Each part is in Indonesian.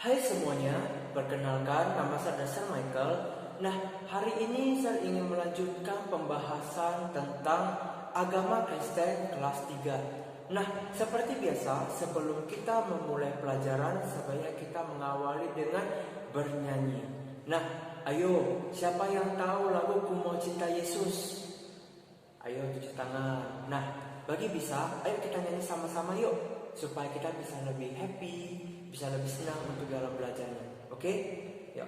Hai semuanya, perkenalkan nama saya Dasar Michael. Nah, hari ini saya ingin melanjutkan pembahasan tentang agama Kristen kelas 3. Nah, seperti biasa, sebelum kita memulai pelajaran, sebaiknya kita mengawali dengan bernyanyi. Nah, ayo, siapa yang tahu lagu Ku Mau Cinta Yesus? Ayo cuci tangan. Nah, bagi bisa, ayo kita nyanyi sama-sama yuk, supaya kita bisa lebih happy, bisa lebih senang untuk dalam belajarnya. Oke? Yuk.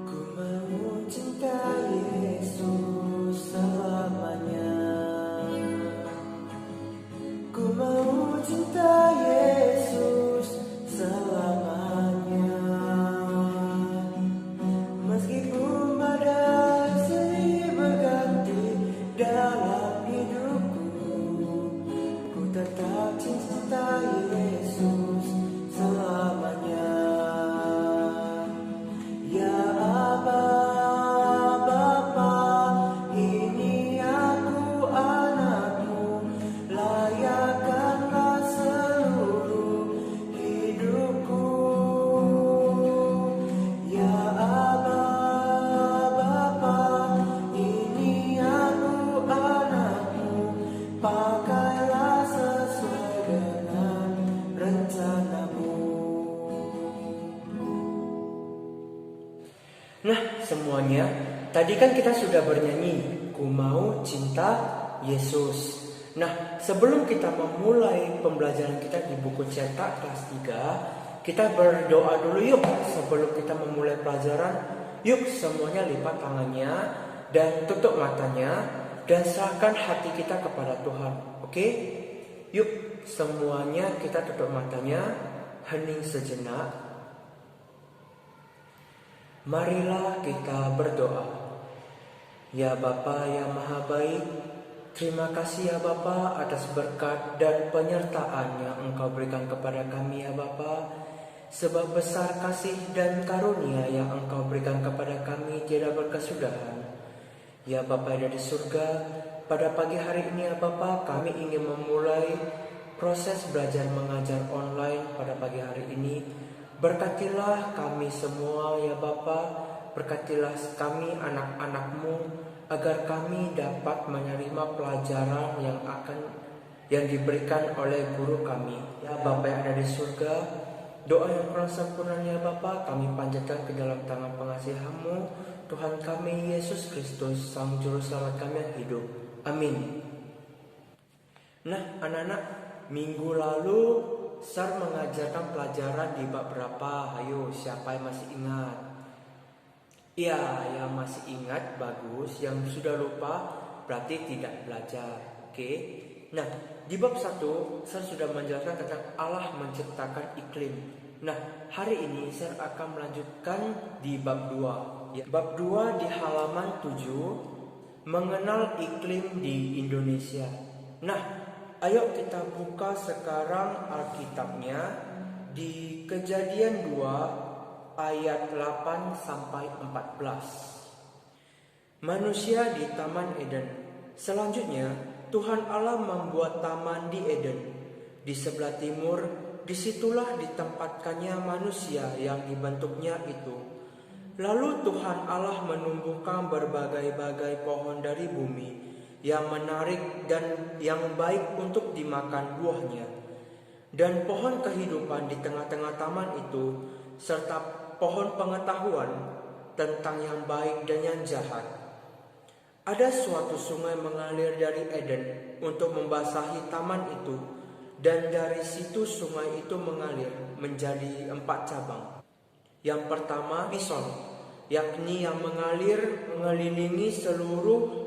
Ku mau cinta Yesus selamanya. Ku mau cinta Yesus selamanya. Meskipun badai silih berganti dalam hidupku, ku tetap cinta Yesus selamanya. Ya Aba, Bapa, ini aku anakmu, layakkanlah seluruh hidupku. Ya Aba, Bapa, ini aku anakmu, pakailah sesuai dengan rencanamu. Nah semuanya, tadi kan kita sudah bernyanyi Ku Mau Cinta Yesus. Nah sebelum kita memulai pembelajaran kita di buku cetak kelas 3, kita berdoa dulu yuk sebelum kita memulai pelajaran. Yuk semuanya lipat tangannya dan tutup matanya dan serahkan hati kita kepada Tuhan. Oke? Yuk semuanya kita tutup matanya, hening sejenak. Marilah kita berdoa. Ya Bapa yang Maha Baik, terima kasih ya Bapa atas berkat dan penyertaan yang Engkau berikan kepada kami ya Bapa. Sebab besar kasih dan karunia yang Engkau berikan kepada kami tidak berkesudahan. Ya Bapa yang ada di surga, pada pagi hari ini ya Bapa, kami ingin memulai proses belajar mengajar online pada pagi hari ini. Berkatilah kami semua ya Bapa, berkatilah kami anak-anak-Mu agar kami dapat menerima pelajaran yang diberikan oleh guru kami. Ya Bapa yang ada di surga, doa yang kurang sempurna ya Bapa, kami panjatkan ke dalam tangan pengasihan-Mu, Tuhan kami Yesus Kristus, Sang Juru Selamat kami yang hidup. Amin. Nah anak-anak, minggu lalu Sar mengajarkan pelajaran di bab berapa? Ayo, siapa yang masih ingat? Iya, yang masih ingat bagus. Yang sudah lupa berarti tidak belajar. Oke. Nah, di bab 1 Sar sudah menjelaskan tentang Allah menciptakan iklim. Nah, hari ini Sar akan melanjutkan di bab 2. Ya, bab 2 di halaman 7, mengenal iklim di Indonesia. Nah, ayo kita buka sekarang Alkitabnya di Kejadian 2 ayat 8 sampai 14. Manusia di Taman Eden. Selanjutnya, Tuhan Allah membuat taman di Eden. Di sebelah timur, disitulah ditempatkannya manusia yang dibentuknya itu. Lalu Tuhan Allah menumbuhkan berbagai-bagai pohon dari bumi yang menarik dan yang baik untuk dimakan buahnya, dan pohon kehidupan di tengah-tengah taman itu, serta pohon pengetahuan tentang yang baik dan yang jahat. Ada suatu sungai mengalir dari Eden untuk membasahi taman itu, dan dari situ sungai itu mengalir menjadi 4 cabang. Yang pertama Pison, yakni yang mengalir mengelilingi seluruh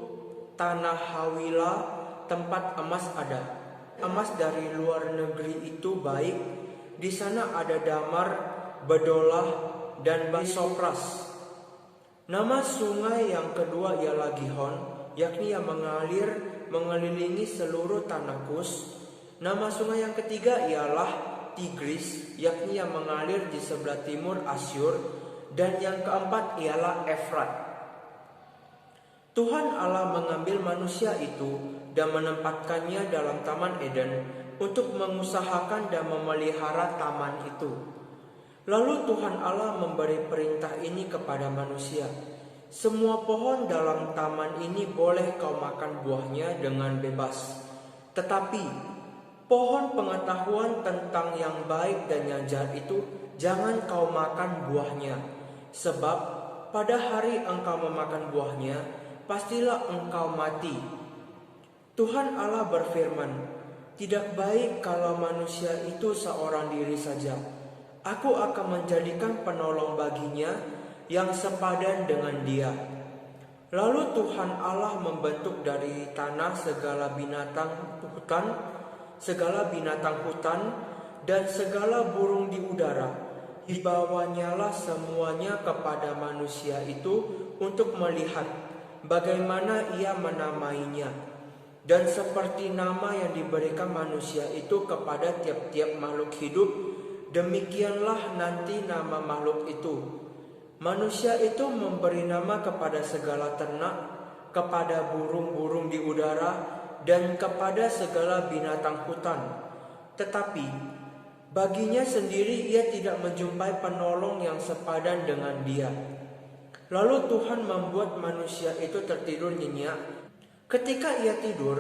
tanah Hawila, tempat emas ada. Emas dari luar negeri itu baik. Di sana ada damar, bedolah, dan basopras. Nama sungai yang kedua ialah Gihon, yakni yang mengalir mengelilingi seluruh tanah Kus. Nama sungai yang ketiga ialah Tigris, yakni yang mengalir di sebelah timur Asyur, dan yang keempat ialah Efrat. Tuhan Allah mengambil manusia itu dan menempatkannya dalam Taman Eden untuk mengusahakan dan memelihara taman itu. Lalu Tuhan Allah memberi perintah ini kepada manusia. Semua pohon dalam taman ini boleh kau makan buahnya dengan bebas. Tetapi pohon pengetahuan tentang yang baik dan yang jahat itu jangan kau makan buahnya. Sebab pada hari engkau memakan buahnya, pastilah engkau mati. Tuhan Allah berfirman, tidak baik kalau manusia itu seorang diri saja. Aku akan menjadikan penolong baginya yang sepadan dengan dia. Lalu Tuhan Allah membentuk dari tanah segala binatang hutan dan segala burung di udara. Dibawanyalah semuanya kepada manusia itu untuk melihat bagaimana ia menamainya. Dan seperti nama yang diberikan manusia itu kepada tiap-tiap makhluk hidup, demikianlah nanti nama makhluk itu. Manusia itu memberi nama kepada segala ternak, kepada burung-burung di udara, dan kepada segala binatang hutan. Tetapi baginya sendiri ia tidak menjumpai penolong yang sepadan dengan dia. Lalu Tuhan membuat manusia itu tertidur nyenyak. Ketika ia tidur,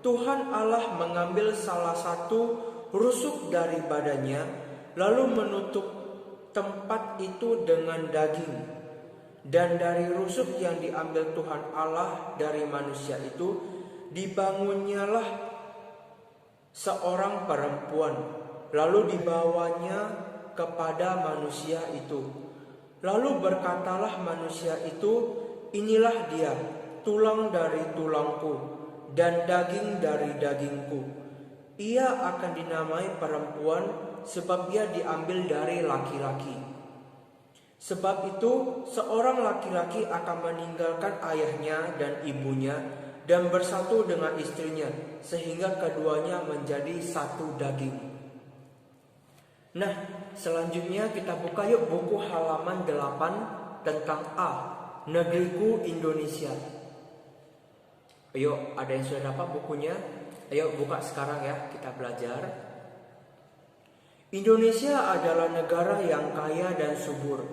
Tuhan Allah mengambil salah satu rusuk dari badannya, lalu menutup tempat itu dengan daging. Dan dari rusuk yang diambil Tuhan Allah dari manusia itu, dibangunnyalah seorang perempuan. Lalu dibawanya kepada manusia itu. Lalu berkatalah manusia itu, inilah dia, tulang dari tulangku dan daging dari dagingku. Ia akan dinamai perempuan sebab ia diambil dari laki-laki. Sebab itu seorang laki-laki akan meninggalkan ayahnya dan ibunya dan bersatu dengan istrinya, sehingga keduanya menjadi satu daging. Nah, selanjutnya kita buka yuk buku halaman 8 tentang A, Negeriku Indonesia. Ayo, ada yang sudah dapat bukunya? Ayo buka sekarang ya, kita belajar. Indonesia adalah negara yang kaya dan subur.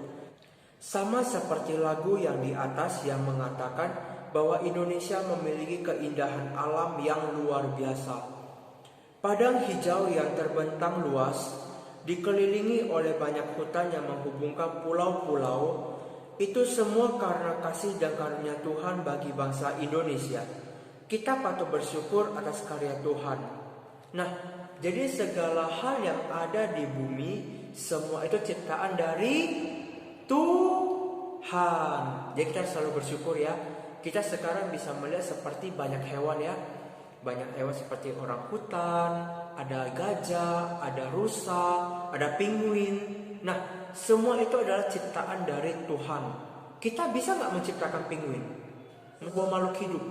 Sama seperti lagu yang di atas yang mengatakan bahwa Indonesia memiliki keindahan alam yang luar biasa. Padang hijau yang terbentang luas, dikelilingi oleh banyak hutan yang menghubungkan pulau-pulau. Itu semua karena kasih dan karunia Tuhan bagi bangsa Indonesia. Kita patut bersyukur atas karya Tuhan. Nah, jadi segala hal yang ada di bumi, semua itu ciptaan dari Tuhan. Jadi kita selalu bersyukur ya. Kita sekarang bisa melihat seperti banyak hewan ya. Banyak hewan seperti orang hutan, ada gajah, ada rusa, ada penguin. Nah, semua itu adalah ciptaan dari Tuhan. Kita bisa nggak menciptakan penguin? Sebuah makhluk hidup.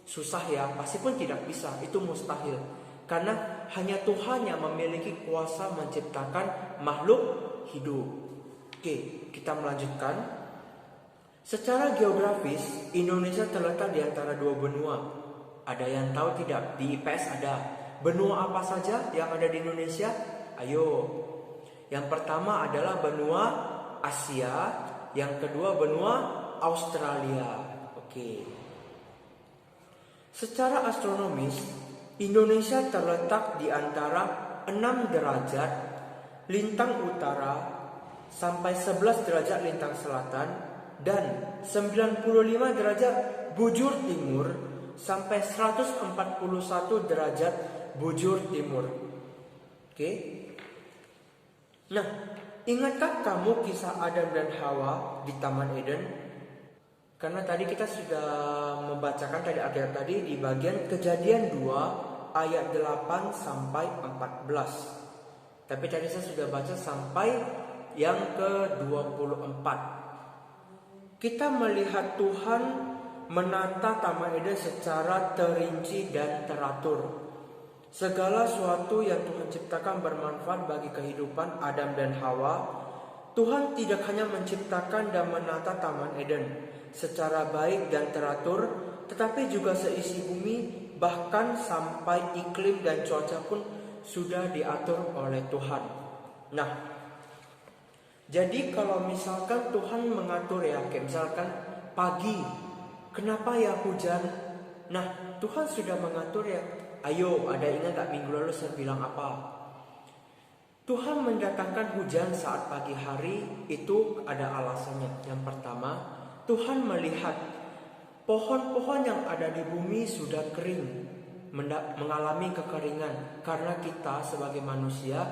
Susah ya, pasti pun tidak bisa. Itu mustahil. Karena hanya Tuhan yang memiliki kuasa menciptakan makhluk hidup. Oke, kita melanjutkan. Secara geografis, Indonesia terletak di antara dua benua. Ada yang tahu tidak? Di IPS ada. Benua apa saja yang ada di Indonesia? Ayo. Yang pertama adalah benua Asia, yang kedua benua Australia. Oke. Secara astronomis, Indonesia terletak di antara 6 derajat lintang utara sampai 11 derajat lintang selatan dan 95 derajat bujur timur sampai 141 derajat bujur timur. Oke. Nah, ingatkah kamu kisah Adam dan Hawa di Taman Eden? Karena tadi kita sudah membacakan ayat tadi di bagian Kejadian 2 ayat 8 sampai 14. Tapi tadi saya sudah baca sampai yang ke-24. Kita melihat Tuhan menata Taman Eden secara terinci dan teratur. Segala sesuatu yang Tuhan ciptakan bermanfaat bagi kehidupan Adam dan Hawa. Tuhan tidak hanya menciptakan dan menata Taman Eden secara baik dan teratur, tetapi juga seisi bumi, bahkan sampai iklim dan cuaca pun sudah diatur oleh Tuhan. Nah, jadi kalau misalkan Tuhan mengatur ya, kayak misalkan pagi, kenapa ya hujan? Nah, Tuhan sudah mengatur ya. Ayo, ada ingat gak minggu lalu saya bilang apa? Tuhan mendatangkan hujan saat pagi hari itu ada alasannya. Yang pertama, Tuhan melihat pohon-pohon yang ada di bumi sudah kering, mengalami kekeringan. Karena kita sebagai manusia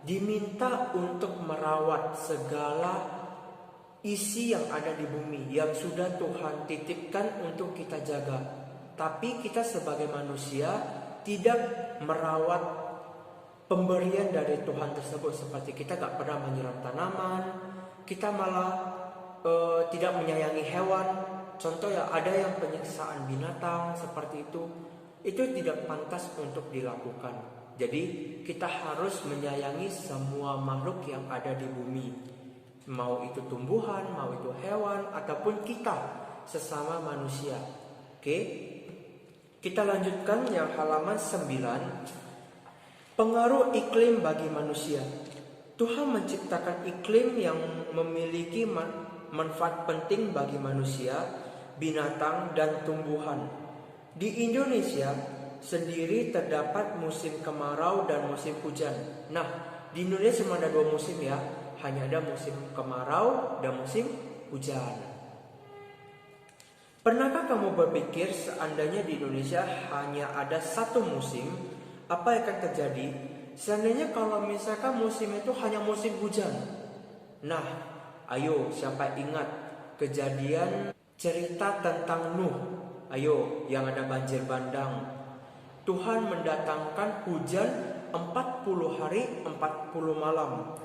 diminta untuk merawat segala isi yang ada di bumi yang sudah Tuhan titipkan untuk kita jaga. Tapi kita sebagai manusia tidak merawat pemberian dari Tuhan tersebut, seperti kita gak pernah menyiram tanaman, kita malah tidak menyayangi hewan. Contoh ya, ada yang penyiksaan binatang seperti itu tidak pantas untuk dilakukan. Jadi kita harus menyayangi semua makhluk yang ada di bumi, mau itu tumbuhan, mau itu hewan, ataupun kita sesama manusia. Oke, kita lanjutkan yang halaman 9. Pengaruh iklim bagi manusia. Tuhan menciptakan iklim yang memiliki manfaat penting bagi manusia, binatang, dan tumbuhan. Di Indonesia sendiri terdapat musim kemarau dan musim hujan. Nah, di Indonesia cuma ada 2 musim ya, hanya ada musim kemarau dan musim hujan. Pernahkah kamu berpikir seandainya di Indonesia hanya ada 1 musim, apa yang akan terjadi seandainya kalau misalkan musim itu hanya musim hujan? Nah, ayo siapa ingat kejadian cerita tentang Nuh? Ayo, yang ada banjir bandang. Tuhan mendatangkan hujan 40 hari 40 malam.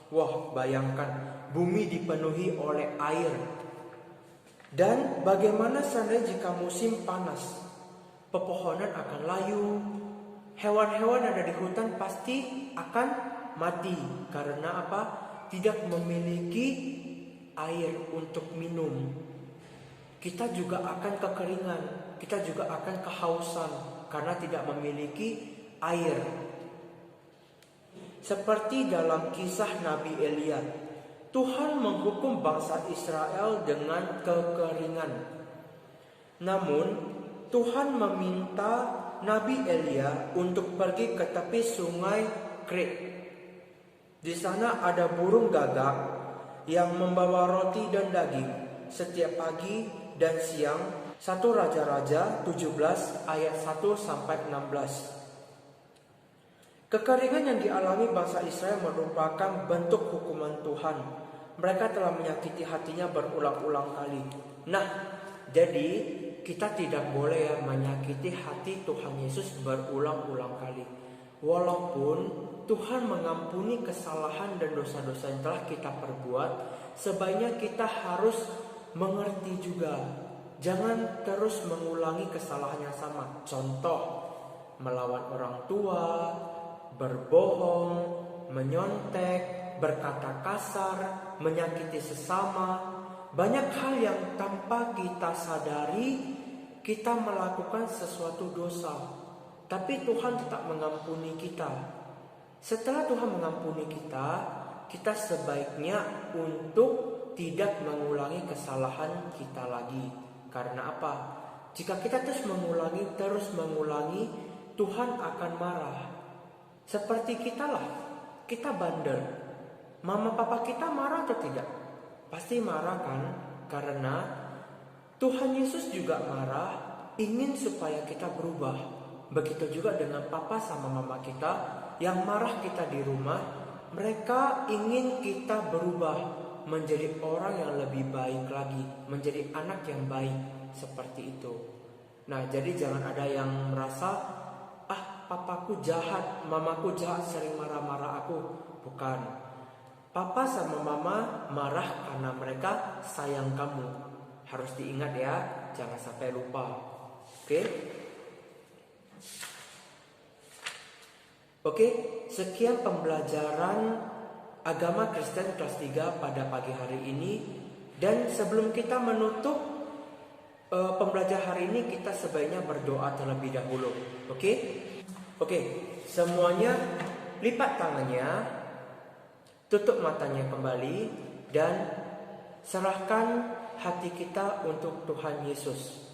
Wah, bayangkan bumi dipenuhi oleh air. Dan bagaimana seandainya jika musim panas? Pepohonan akan layu, hewan-hewan yang ada di hutan pasti akan mati. Karena apa? Tidak memiliki air untuk minum. Kita juga akan kekeringan, kita juga akan kehausan karena tidak memiliki air. Seperti dalam kisah Nabi Elia, Tuhan menghukum bangsa Israel dengan kekeringan. Namun Tuhan meminta Nabi Elia untuk pergi ke tepi sungai Krit. Di sana ada burung gagak yang membawa roti dan daging setiap pagi dan siang. 1 Raja-Raja 17 ayat 1 sampai 16. Kekeringan yang dialami bangsa Israel merupakan bentuk hukuman Tuhan. Mereka telah menyakiti hatinya berulang-ulang kali. Nah, jadi kita tidak boleh ya menyakiti hati Tuhan Yesus berulang-ulang kali. Walaupun Tuhan mengampuni kesalahan dan dosa-dosa yang telah kita perbuat, sebaiknya kita harus mengerti juga. Jangan terus mengulangi kesalahan yang sama. Contoh, melawan orang tua, berbohong, menyontek, berkata kasar, menyakiti sesama. Banyak hal yang tanpa kita sadari kita melakukan sesuatu dosa, tapi Tuhan tetap mengampuni kita. Setelah Tuhan mengampuni kita, kita sebaiknya untuk tidak mengulangi kesalahan kita lagi. Karena apa? Jika kita terus mengulangi, Tuhan akan marah. Seperti kita lah, kita bandel. Mama papa kita marah atau tidak? Pasti marah kan? Karena Tuhan Yesus juga marah, ingin supaya kita berubah. Begitu juga dengan papa sama mama kita yang marah kita di rumah. Mereka ingin kita berubah menjadi orang yang lebih baik lagi, menjadi anak yang baik, seperti itu. Nah, jadi jangan ada yang merasa, papaku jahat, mamaku jahat, sering marah-marah aku. Bukan. Papa sama mama marah karena mereka sayang kamu. Harus diingat ya, jangan sampai lupa. Oke, sekian pembelajaran Agama Kristen kelas 3 pada pagi hari ini. Dan sebelum kita menutup pembelajaran hari ini, kita sebaiknya berdoa terlebih dahulu. Oke, semuanya lipat tangannya, tutup matanya kembali, dan serahkan hati kita untuk Tuhan Yesus.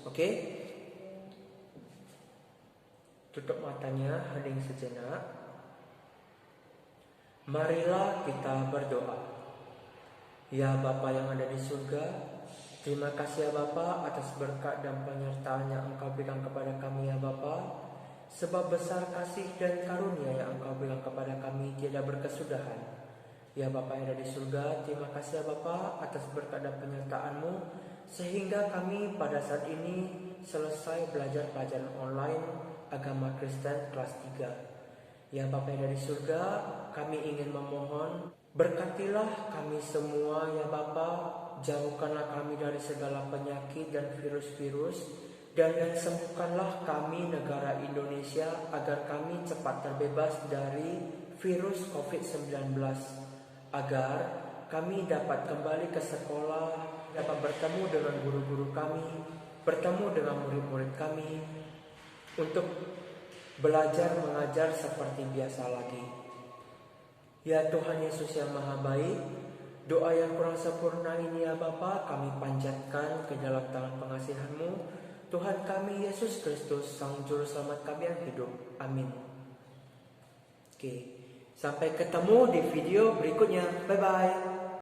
Tutup matanya, hening sejenak. Marilah kita berdoa. Ya Bapa yang ada di surga, terima kasih ya Bapa atas berkat dan penyertaan yang Engkau berikan kepada kami ya Bapa. Sebab besar kasih dan karunia yang Engkau berikan kepada kami tiada berkesudahan. Ya Bapa yang ada di surga, terima kasih ya Bapa atas berkat dan penyertaan-Mu, sehingga kami pada saat ini selesai belajar pelajaran online agama Kristen kelas 3. Ya Bapa yang ada di surga, kami ingin memohon, berkatilah kami semua ya Bapa, jauhkanlah kami dari segala penyakit dan virus-virus, dan sembuhkanlah kami negara Indonesia agar kami cepat terbebas dari virus COVID-19, agar kami dapat kembali ke sekolah, dapat bertemu dengan guru-guru kami, bertemu dengan murid-murid kami, untuk belajar mengajar seperti biasa lagi. Ya Tuhan Yesus yang Maha Baik, doa yang kurang sempurna ini ya Bapa kami panjatkan ke dalam tangan pengasihan-Mu, Tuhan kami Yesus Kristus, Sang Juru Selamat kami yang hidup. Amin. Sampai ketemu di video berikutnya. Bye-bye.